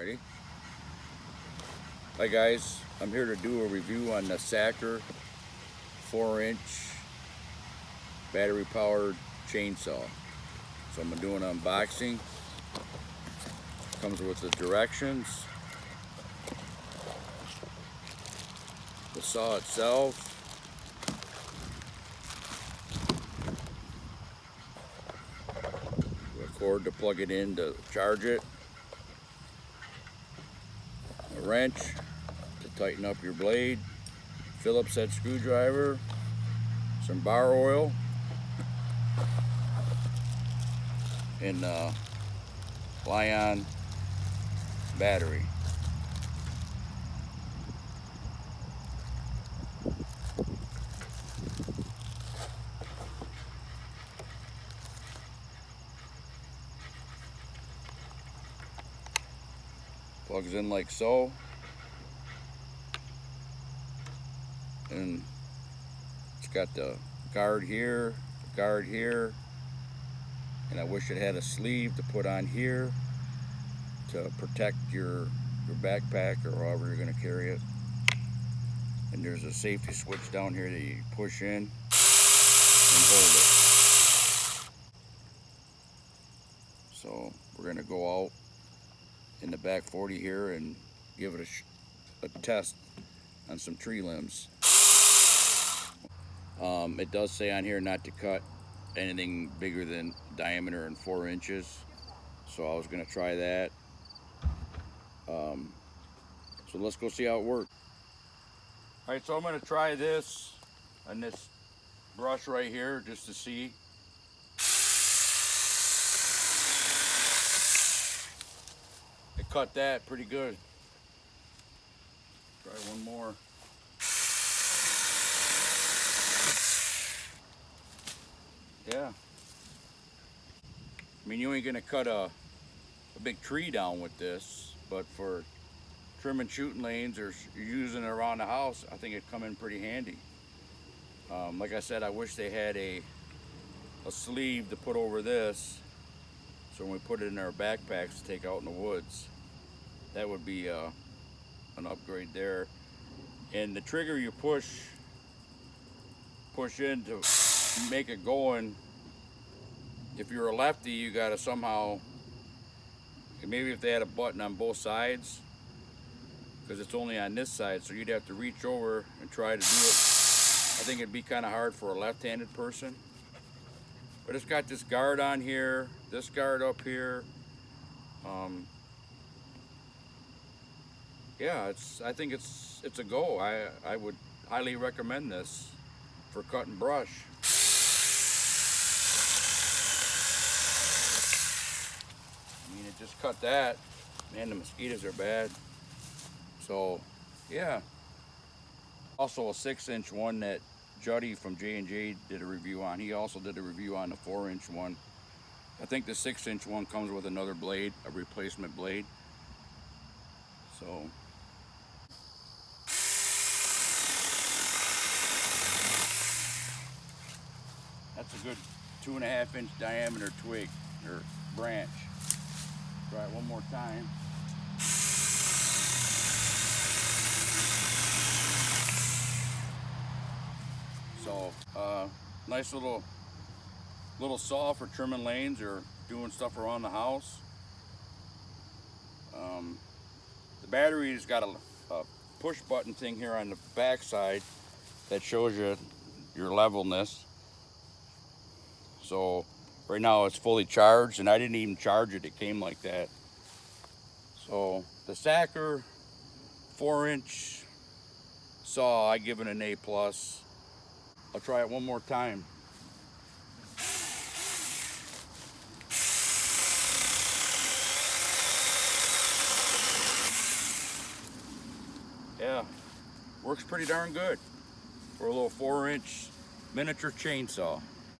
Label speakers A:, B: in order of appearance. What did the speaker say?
A: Ready? Hi guys, I'm here to do a review on the Sakar 4-inch battery powered chainsaw. So I'm doing an unboxing. Comes with the directions, the saw itself, the cord to plug it in to charge it, a wrench to tighten up your blade, Phillips head screwdriver, some bar oil, and Lion battery. Plugs in like so, and it's got the guard here, and I wish it had a sleeve to put on here to protect your backpack or however you're going to carry it. And there's a safety switch down here that you push in and hold it. So we're going to go out in the back 40 here and give it a test on some tree limbs. It does say on here not to cut anything bigger than diameter and 4 inches. So I was going to try that. So let's go see how it works. All right, so I'm going to try this on this brush right here just to see. It cut that pretty good. Try one more. Yeah. I mean, you ain't gonna cut a big tree down with this, but for trimming shooting lanes or using it around the house, I think it'd come in pretty handy. Like I said, I wish they had a sleeve to put over this, so when we put it in our backpacks to take out in the woods, that would be an upgrade there. And the trigger you push in to make it going. If you're a lefty, you gotta somehow, maybe if they had a button on both sides, because it's only on this side, so you'd have to reach over and try to do it. I think it'd be kind of hard for a left-handed person. But it's got this guard on here, this guard up here. Yeah, I think it's a go. I would highly recommend this for cutting brush. I mean, it just cut that. Man, the mosquitoes are bad. So, yeah. Also a 6-inch one that Juddy from J&J did a review on. He also did a review on the 4-inch one. I think the 6-inch one comes with another blade, a replacement blade. So, that's a good 2.5-inch diameter twig or branch. Try it one more time. So, nice little saw for trimming lanes or doing stuff around the house. The battery's got a push button thing here on the back side that shows you your levelness. So right now it's fully charged, and I didn't even charge it, it came like that. So the Sakar 4-inch saw, I give it an A+. I'll try it one more time. Yeah, works pretty darn good for a little 4-inch miniature chainsaw.